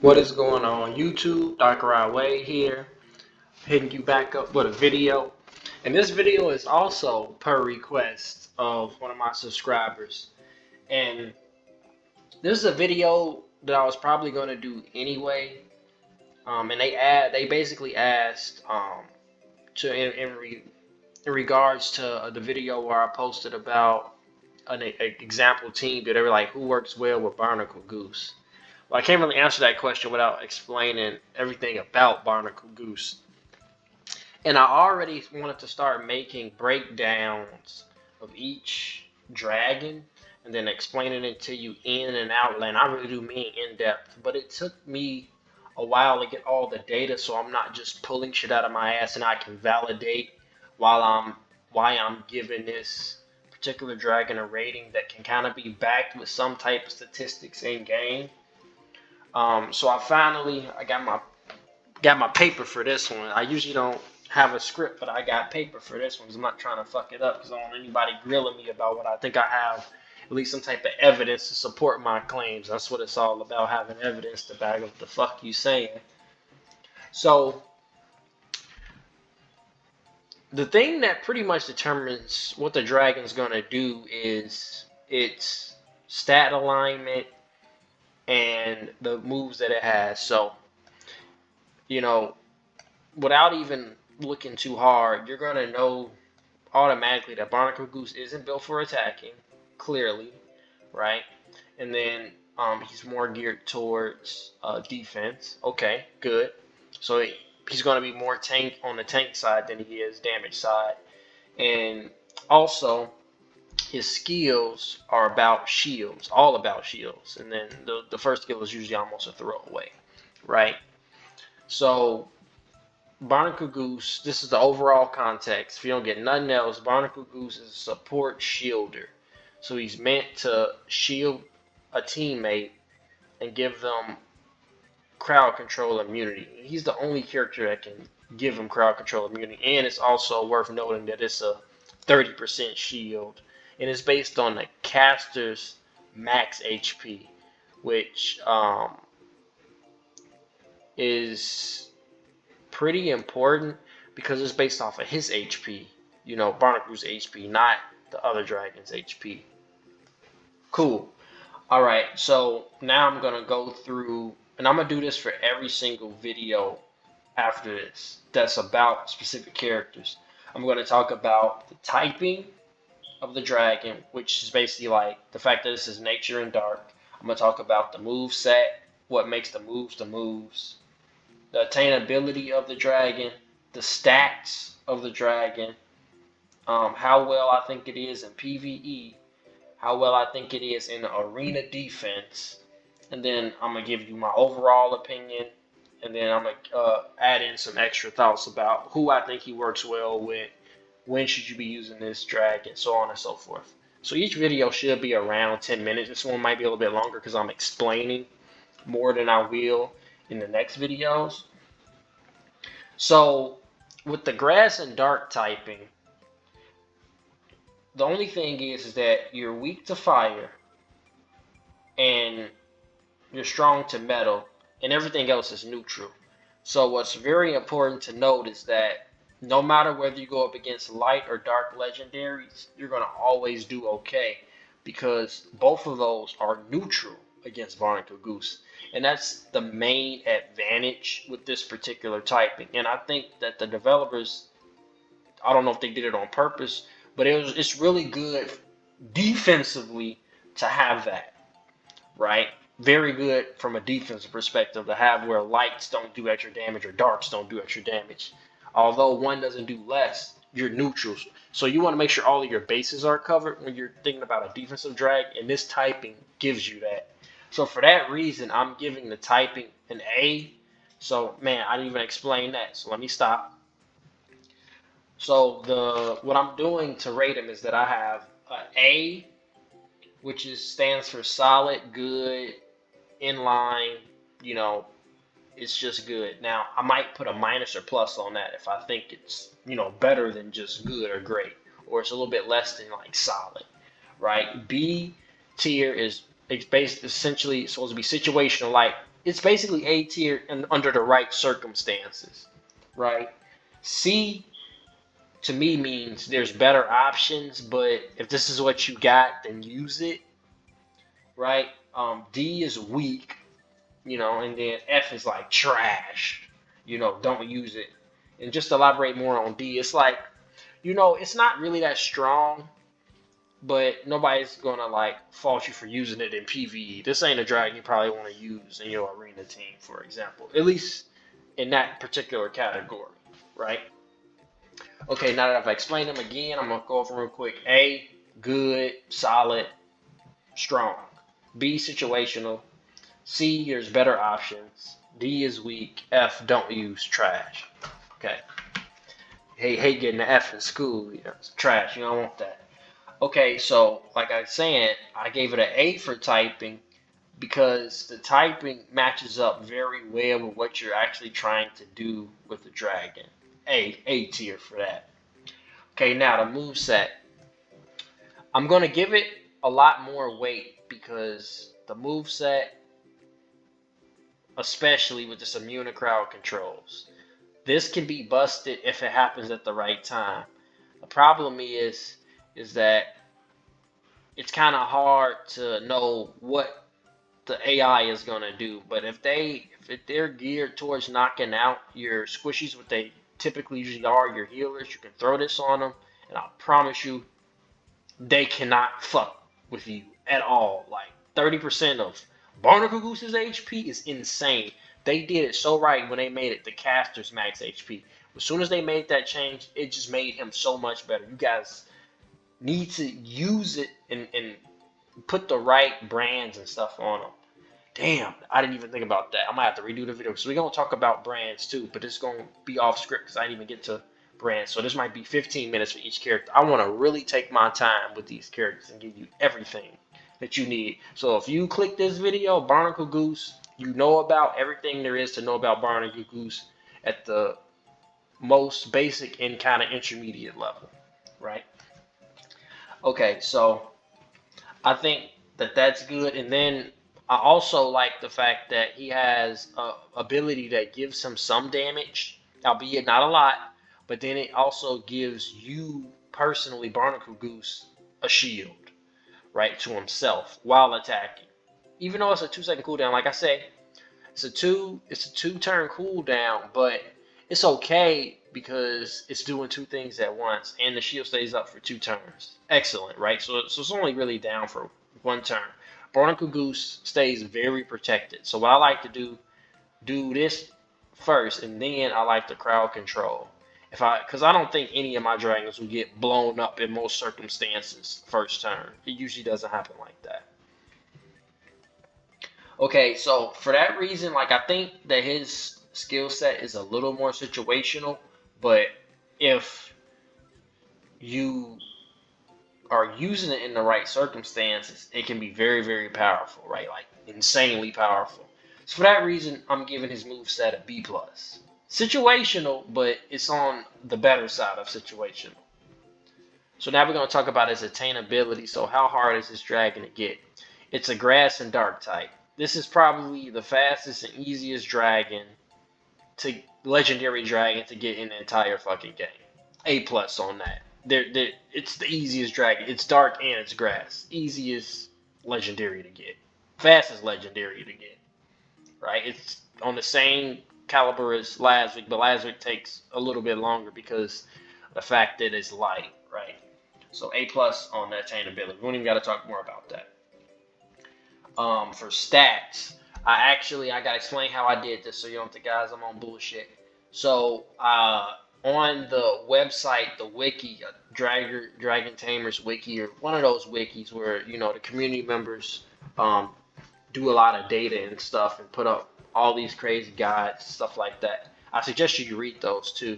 What is going on YouTube? Dr. Way here, hitting you back up with a video. And this video is also per request of one of my subscribers. And this is a video that I was probably going to do anyway. And they basically asked in regards to the video where I posted about an example team that they were like, who works well with Barnacle Goose? Well, I can't really answer that question without explaining everything about Barnacle Goose. And I already wanted to start making breakdowns of each dragon and then explaining it to you in and out. And I really do mean in depth, but it took me a while to get all the data, so I'm not just pulling shit out of my ass, and I can validate why I'm giving this particular dragon a rating that can kind of be backed with some type of statistics in game. So I got my paper for this one. I usually don't have a script, but I got paper for this one because I'm not trying to fuck it up because I don't want anybody grilling me about what I think I have at least some type of evidence to support my claims. That's what it's all about, having evidence to back up what the fuck you saying. So the thing that pretty much determines what the dragon's gonna do is its stat alignment and the moves that it has. So, without even looking too hard, you're gonna know automatically that Barnacle Goose isn't built for attacking, clearly, right? And then he's more geared towards defense. Okay, good. So he's going to be more tank on the tank side than he is damage side. And also, his skills are about shields, all about shields. And then the first skill is usually almost a throwaway, right? So Barnacle Goose, this is the overall context. If you don't get nothing else, Barnacle Goose is a support shielder. So he's meant to shield a teammate and give them crowd control immunity. He's the only character that can give him crowd control immunity. And it's also worth noting that it's a 30% shield. And it's based on the caster's max HP, which is pretty important because it's based off of his HP. Barnacle's HP, not the other dragon's HP. Cool. All right, so now I'm gonna go through, and I'm gonna do this for every single video after this that's about specific characters. I'm gonna talk about the typing of the dragon, which is basically like the fact that this is nature and dark. I'm gonna talk about the move set, what makes the moves, the attainability of the dragon, the stats of the dragon, how well I think it is in PvE, how well I think it is in the arena defense, and then I'm going to give you my overall opinion, and then I'm going to add in some extra thoughts about who I think he works well with, when should you be using this dragon, so on and so forth. So each video should be around 10 minutes. This one might be a little bit longer because I'm explaining more than I will in the next videos. So with the grass and dark typing, the only thing is that you're weak to fire and you're strong to metal, and everything else is neutral. So what's very important to note is that no matter whether you go up against light or dark legendaries, you're going to always do okay because both of those are neutral against Barnacle Goose. And that's the main advantage with this particular typing. And I think that the developers, I don't know if they did it on purpose, but it's really good defensively to have that, right? Very good from a defensive perspective to have where lights don't do extra damage or darks don't do extra damage. Although one doesn't do less, you're neutral. So you want to make sure all of your bases are covered when you're thinking about a defensive drag, and this typing gives you that. So for that reason, I'm giving the typing an A. So man, I didn't even explain that. So let me stop. So what I'm doing to rate him is that I have an A, which stands for solid, good, in line, it's just good. Now, I might put a minus or plus on that if I think it's, better than just good or great, or it's a little bit less than like solid, right? B tier is It's based essentially supposed to be situational. Like it's basically A tier and under the right circumstances, right? C to me means there's better options, but if this is what you got, then use it, right? D is weak, and then F is like trash, don't use it. And just to elaborate more on D, it's like, it's not really that strong, but nobody's gonna like fault you for using it in PvE. This ain't a dragon you probably want to use in your arena team, for example. At least in that particular category, right? Okay, now that I've explained them again, I'm gonna go over real quick. A, good, solid, strong. B, situational. C, there's better options. D is weak. F, don't use, trash. Okay. Hate getting the F in school. It's trash. You don't want that. Okay, so like I was saying, I gave it an A for typing because the typing matches up very well with what you're actually trying to do with the dragon. A tier for that. Okay, now the move set. I'm gonna give it a lot more weight because the move set, especially with this immune to crowd controls, this can be busted if it happens at the right time. The problem is that it's kind of hard to know what the AI is gonna do. But if they're geared towards knocking out your squishies, what they typically usually are, your healers, you can throw this on them, and I promise you, they cannot fuck with you at all. Like 30% of Barnacle Goose's HP is insane. They did it so right when they made it the caster's max HP. As soon as they made that change, it just made him so much better. You guys need to use it and put the right brands and stuff on them. Damn, I didn't even think about that. I'm gonna have to redo the video. So we're gonna talk about brands too, but it's gonna be off script because I didn't even get to brands. So this might be 15 minutes for each character. I want to really take my time with these characters and give you everything that you need. So if you click this video, Barnacle Goose, you know about everything there is to know about Barnacle Goose at the most basic and kind of intermediate level, right? Okay, so I think that that's good. And then I also like the fact that he has a ability that gives him some damage, albeit not a lot. But then it also gives you personally, Barnacle Goose, a shield, right, to himself while attacking. Even though it's a 2-second cooldown, like I say, it's a two turn cooldown, but it's okay because it's doing two things at once, and the shield stays up for 2 turns. Excellent, right? So it's only really down for 1 turn. Brncle Goose stays very protected. So what I like to do this first, and then I like the crowd control. Because I don't think any of my dragons will get blown up in most circumstances first turn. It usually doesn't happen like that. Okay, so for that reason, like I think that his skill set is a little more situational, but if you are using it in the right circumstances, it can be very, very powerful, right? Like insanely powerful. So for that reason, I'm giving his move set a B+. Situational, but it's on the better side of situational. So now we're going to talk about his attainability. So how hard is this dragon to get? It's a grass and dark type. This is probably the fastest and easiest legendary dragon to get in the entire fucking game. A+ on that. It's the easiest dragon. It's dark and it's grass. Easiest legendary to get. Fastest legendary to get. Right? It's on the same caliber as Lasvik, but Lasvik takes a little bit longer because of the fact that it's light, right? So A+ on that attainability. We don't even got to talk more about that. For stats, I gotta explain how I did this so you don't think, guys, I'm on bullshit. So on the website, the wiki, Dragon Tamers wiki, or one of those wikis where the community members do a lot of data and stuff and put up all these crazy guides, stuff like that. I suggest you read those too.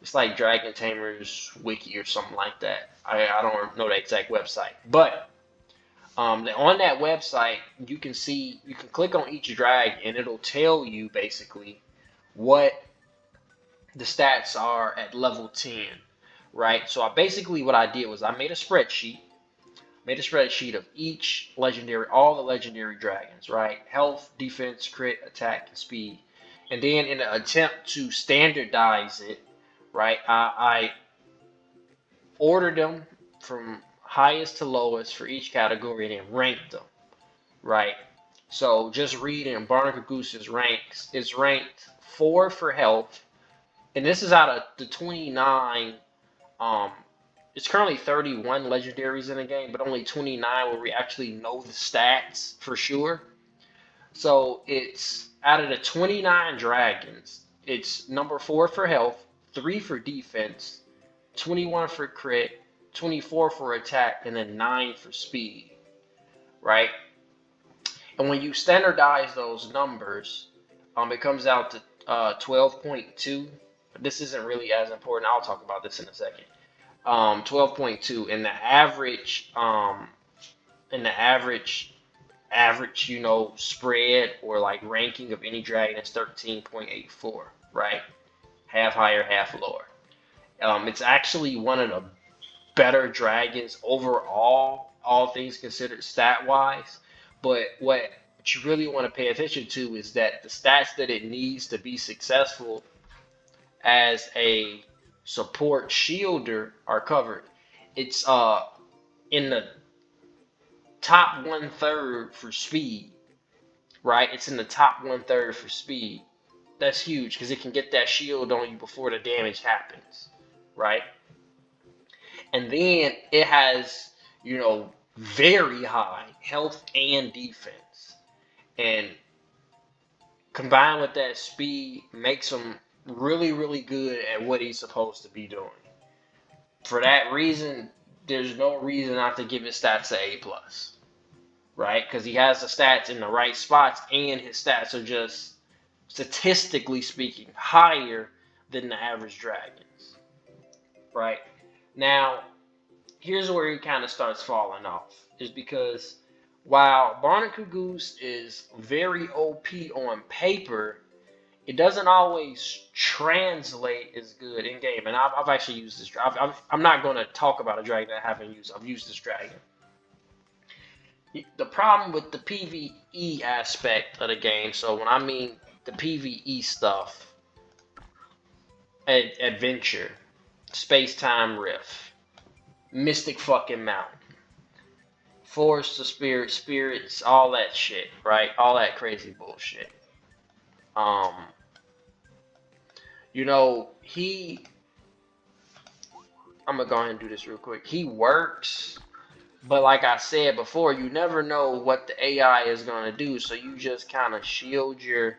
It's like Dragon Tamers wiki or something like that. I don't know the exact website, but on that website you can click on each drag and it'll tell you basically what the stats are at level 10, right? So what I did was I made a spreadsheet made a spreadsheet of each legendary, all the legendary dragons, right? Health, defense, crit, attack, and speed. And then in an attempt to standardize it, right, I ordered them from highest to lowest for each category and then ranked them, right? So just reading Barnacle Goose's ranks, it's ranked 4 for health, and this is out of the 29. Um, it's currently 31 legendaries in the game, but only 29 where we actually know the stats for sure. So it's out of the 29 dragons, it's number 4 for health, 3 for defense, 21 for crit, 24 for attack, and then 9 for speed, right? And when you standardize those numbers, it comes out to 12.2. This isn't really as important. I'll talk about this in a second. 12.2, and the average, spread or like ranking of any dragon is 13.84, right? Half higher, half lower. It's actually one of the better dragons overall, all things considered stat wise. But what you really want to pay attention to is that the stats that it needs to be successful as a support shielder are covered. It's in the top 1/3 for speed, right? It's in the top 1/3 for speed. That's huge because it can get that shield on you before the damage happens, right? And then it has, very high health and defense. And combined with that speed makes him really, really good at what he's supposed to be doing. For that reason, there's no reason not to give his stats an A+, right? Because he has the stats in the right spots, and his stats are just, statistically speaking, higher than the average dragons, right? Now, here's where he kind of starts falling off, is because while Barnacle Goose is very OP on paper, it doesn't always translate as good in game. And I've actually used this. I'm not going to talk about a dragon that I haven't used. I've used this dragon. The problem with the PvE aspect of the game, so when I mean the PvE stuff, adventure, space-time rift, Mystic fucking Mountain, Forest of Spirits, all that shit, right? All that crazy bullshit. Um, I'm gonna go ahead and do this real quick. He works, but like I said before, you never know what the AI is gonna do, so you just kind of shield your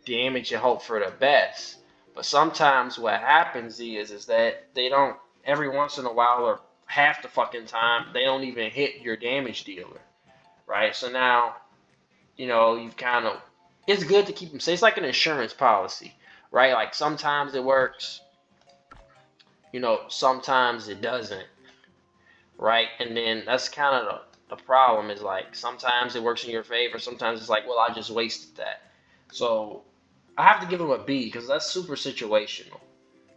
damage and hope for the best. But sometimes what happens is that they don't, every once in a while or half the fucking time, they don't even hit your damage dealer, right? So now, you've kind of, it's good to keep them safe. It's like an insurance policy, right? Like sometimes it works, sometimes it doesn't, right? And then that's kind of the problem, is like sometimes it works in your favor, sometimes it's like, well, I just wasted that. So I have to give them a B because that's super situational,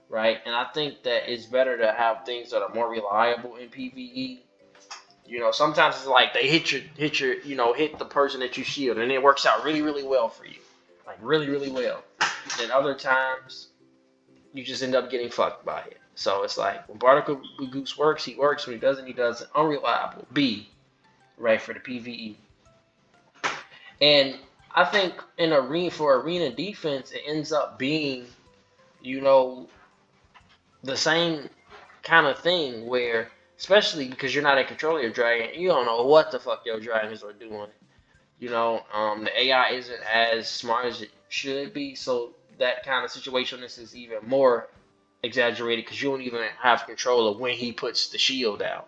right? And I think that it's better to have things that are more reliable in PvE. Sometimes it's like they hit the person that you shield, and it works out really, really well for you, like really, really well. Then other times you just end up getting fucked by it. So it's like when Barnacle Goose works, he works. When he doesn't, he doesn't. Unreliable. B, right, for the PvE. And I think for arena defense, it ends up being, the same kind of thing where, especially because you're not in control of your dragon, you don't know what the fuck your dragons are doing. The AI isn't as smart as it should be, so that kind of situationist is even more exaggerated because you don't even have control of when he puts the shield out.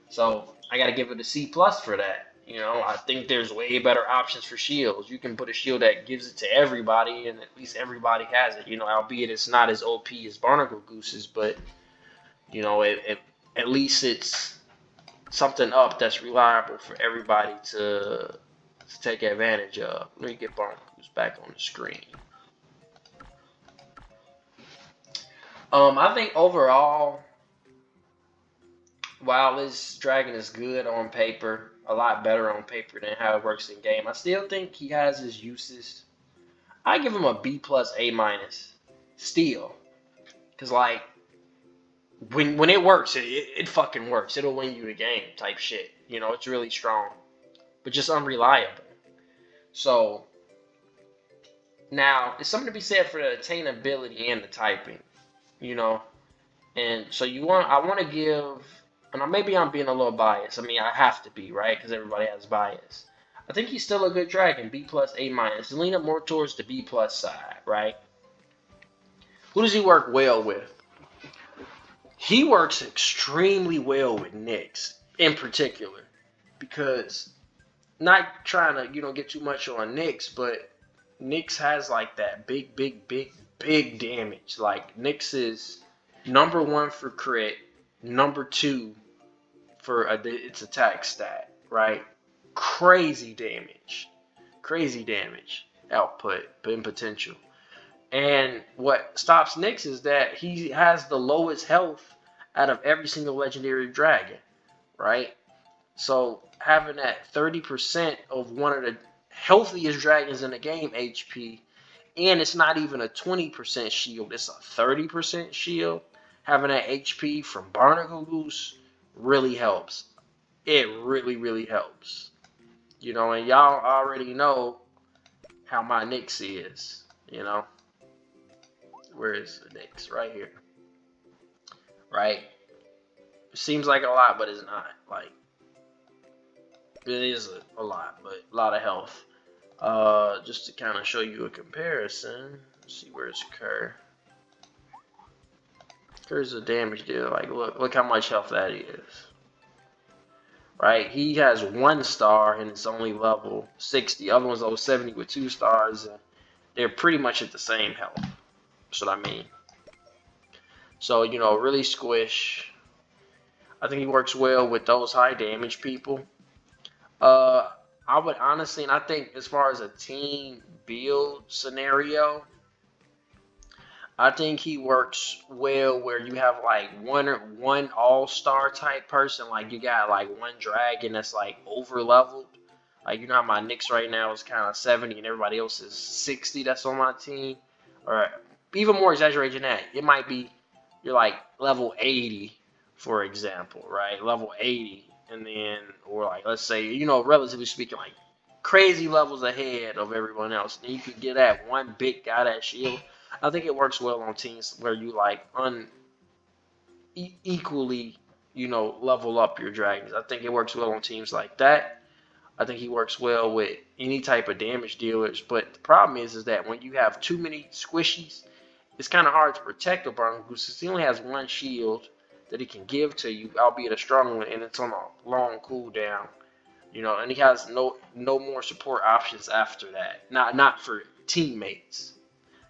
So I got to give it a C+ for that. I think there's way better options for shields. You can put a shield that gives it to everybody, and at least everybody has it. Albeit it's not as OP as Barnacle Goose's, but at least it's something up that's reliable for everybody to take advantage of. Let me get Barnacle Goose back on the screen. I think overall, while this dragon is good on paper, a lot better on paper than how it works in game, I still think he has his uses. I give him a B plus A minus. Still, cause like when it works, it fucking works. It'll win you the game type shit. You know, it's really strong, but just unreliable. So now it's something to be said for the attainability and the typing. You know, and so I want to give, and maybe I'm being a little biased. I mean, I have to be, right? Because everybody has bias. I think he's still a good dragon, B plus, A minus. Lean up more towards the B plus side, right? Who does he work well with? He works extremely well with Nyx in particular, because not trying to get too much on Nyx, but Nyx has like that big damage. Like Nyx is number one for crit, number two for its attack stat, right? Crazy damage output in potential. And what stops Nyx is that he has the lowest health out of every single legendary dragon, right? So having that 30% of one of the healthiest dragons in the game HP, and it's not even a 20% shield, it's a 30% shield. Having that HP from Barnacle Goose really helps. It really helps. And y'all already know how my Nyx is, Where is the Nyx? Right here. Right? It seems like a lot, but it's not. Like, it is a lot, but a lot of health. Just to kind of show you a comparison. Let's see, where's Kerr? Kerr's a damage deal. Like, look how much health that is. Right? He has 1 star and it's only level 60. Other one's level 70 with 2 stars. They're pretty much at the same health. That's what I mean. So, really squish. I think he works well with those high damage people. I would honestly, and I think as far as a team build scenario, I think he works well where you have like one all-star type person. Like you got like one dragon that's like over leveled. Like how my Nyx right now is kind of 70 and everybody else is 60 that's on my team. Or even more exaggerated than that. It might be you're like level 80, for example, right? Level 80. And then, or like, let's say, relatively speaking, like crazy levels ahead of everyone else. And you could get that one big guy that shield. I think it works well on teams where you like equally, level up your dragons. I think it works well on teams like that. I think he works well with any type of damage dealers. But the problem is that when you have too many squishies, it's kind of hard to protect the Brncle Goose because he only has 1 shield that he can give to you, albeit a strong one, and it's on a long cooldown. And he has no more support options after that. Not for teammates,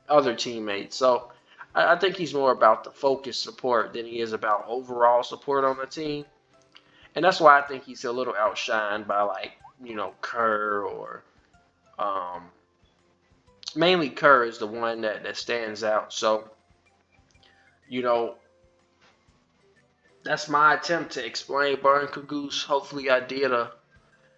other teammates. So I think he's more about the focus support than he is about overall support on the team. And that's why I think he's a little outshined by like, Kerr or mainly Kerr is the one that stands out. So, that's my attempt to explain Brncle Goose. Hopefully I did a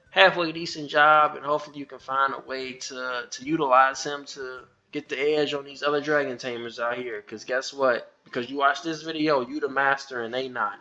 halfway decent job, and hopefully you can find a way to utilize him to get the edge on these other dragon tamers out here. Because guess what? Because you watch this video, you the master and they not.